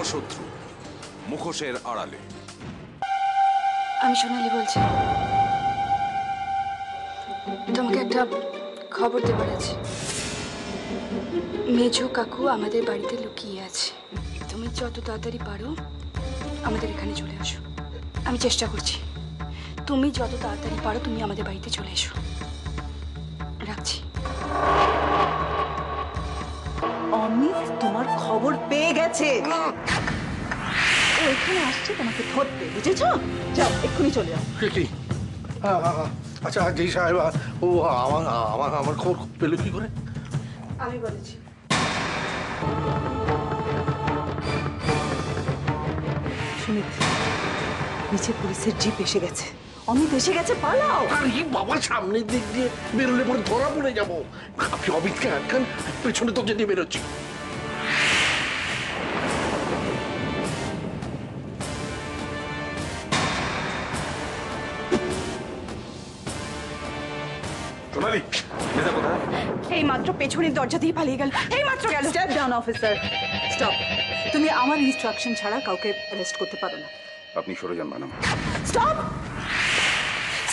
এরাও শত্রু, মুখোশের আড়ালে। আমি সোনালি বলছি, তোমাকে একটা খবর দেবার আছে। মেজো কাকু আমাদের বাড়িতে লুকিয়ে আছে। তুমি যত তাড়াতাড়ি পারো আমাদের এখানে চলে আসো। আমি চেষ্টা করছি, তুমি যত তাড়াতাড়ি পারো তুমি আমাদের বাড়িতে চলে এসো। রাখছি। অমিত তোমার খবর পেয়ে গেছে, ও এখানে আসছে তোমাকে ধরতে, বুঝেছো? যাও এক্ষুনি চলে যাও। কি? আচ্ছা জি সাহেব, ও আমার আমার আমার খবর পেলো কি করে? আমি বলেছি। সুমিত, নিচে পুলিশের জিপ এসে গেছে, অমিত এসে গেছে, পালাও। আর কি বাবা, সামনের দিক দিয়ে বেরোলে পরে ধরা পড়ে যাবো। আপনি অমিতকে আটকান, পেছনে তো যেতে বেরোচ্ছি। সোনালি, মেজা কোথায়? এই মাত্র পেছনের দরজা দিয়ে পালিয়ে গেল, এই মাত্র গেল। Step down officer, stop. তুমি আমার ইনস্ট্রাকশন ছাড়া কাউকে অ্যারেস্ট করতে পারো না। আপনি সরে যান ম্যাডাম। Stop,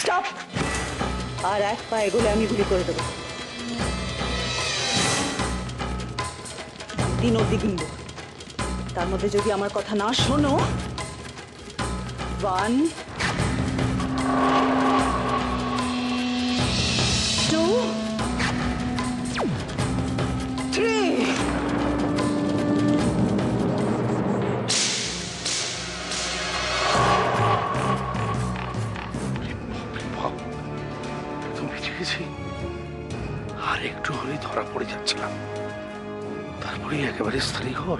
stop. আর এক পা এগোলে আমি গুলি করে দেবো। 3 অবধি গুনবো, তার মধ্যে যদি আমার কথা না শোনো, 1 2 3। আর একটু হলেই ধরা পড়ে যাচ্ছিলাম, তারপরে একেবারে স্ত্রী ঘর।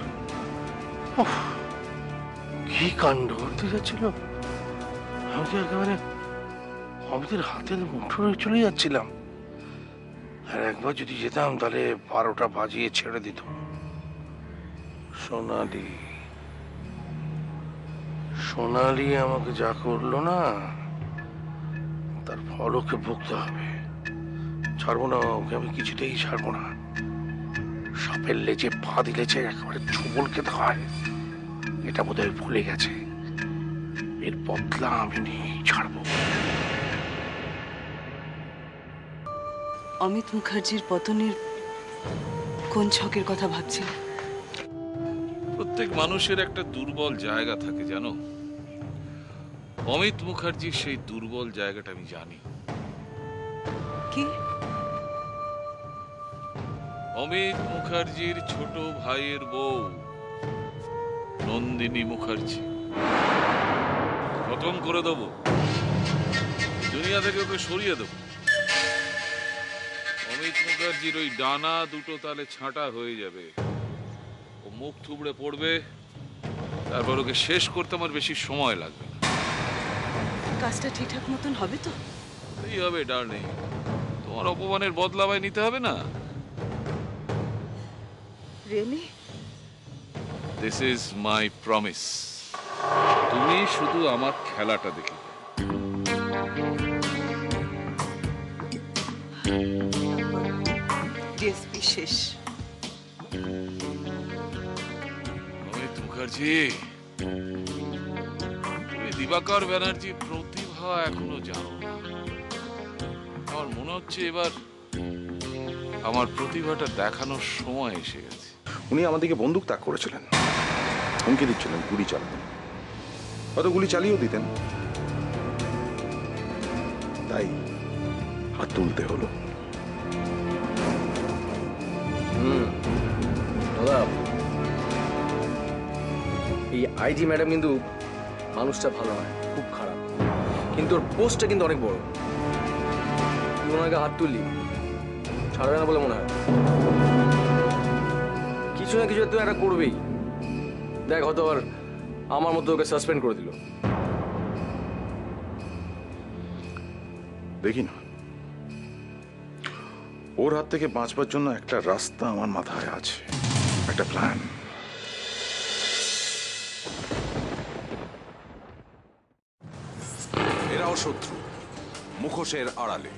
কি কাণ্ড হতে যাচ্ছিল! আমি তো একেবারে অমিতের হাতের মুঠোয় চলে যাচ্ছিলাম। আর একবার যদি যেতাম তাহলে 12টা বাজিয়ে ছেড়ে দিত। সোনালি, সোনালি আমাকে যা করলো না, তার ফল ওকে ভুগতে হবে। ছাড়বো না ওকে, আমি কিছুতেই ছাড়বো না। সাপের লেজে পা দিলেছে একেবারে ছবল খেতে হয়, এটা বোধহয় ভুলে গেছে। এর বদলা আমি নিয়েই ছাড়বো। অমিত মুখার্জির পতনের কোন ছকের কথা ভাবছিল? প্রত্যেক মানুষের একটা দুর্বল জায়গা থাকে জানো। অমিত মুখার্জির সেই দুর্বল জায়গাটা আমি জানি। কি? অমিত মুখার্জির ছোট ভাইয়ের বউ নন্দিনী মুখার্জি খতম করে দেবো, দুনিয়া থেকে ওকে সরিয়ে দেবো। অমিত মুখার্জির ওই ডানা দুটো তালে ছাঁটা হয়ে যাবে, ও মুখ থুবড়ে পড়বে, তারপর ওকে শেষ করতে আমার বেশি সময় লাগবে না। কাজটা ঠিকঠাক মতন হবে তো? এই হবে ডার্লিং, তোমার অপমানের বদলা আমায় নিতে হবে না। Really? This is my promise. তুমি শুধু আমার খেলাটা দেখে ডিএসপি শেষ। অমিত মুখার্জি, তুমি দিবাকর ব্যানার্জি প্রতিভা এখনো জানো না। আমার মনে হচ্ছে এবার আমার প্রতিভাটা দেখানোর সময় এসে গেছে। উনি আমাদেরকে বন্দুক তাক করেছিলেন, হুমকি দিচ্ছিলেন গুলি চালাবেন, হয়তো গুলি চালিয়েও দিতেন, তাই হাত তুলতে হলো। দাদা, এই আইজি ম্যাডাম কিন্তু মানুষটা ভালো নয়, খুব খারাপ, কিন্তু ওর পোস্টটা কিন্তু অনেক বড়। তুই ওনাকে হাত তুললি, ছাড়বে না বলে মনে হয়। কিছু না কিছু তুই একটা করবেই। দেখ, হয়তো আবার আমার মতো ওকে সাসপেন্ড করে দিল। দেখি না, ওর হাত থেকে বাঁচবার জন্য একটা রাস্তা আমার মাথায় আছে, একটা প্ল্যান। এরাও শত্রু, মুখোশের আড়ালে।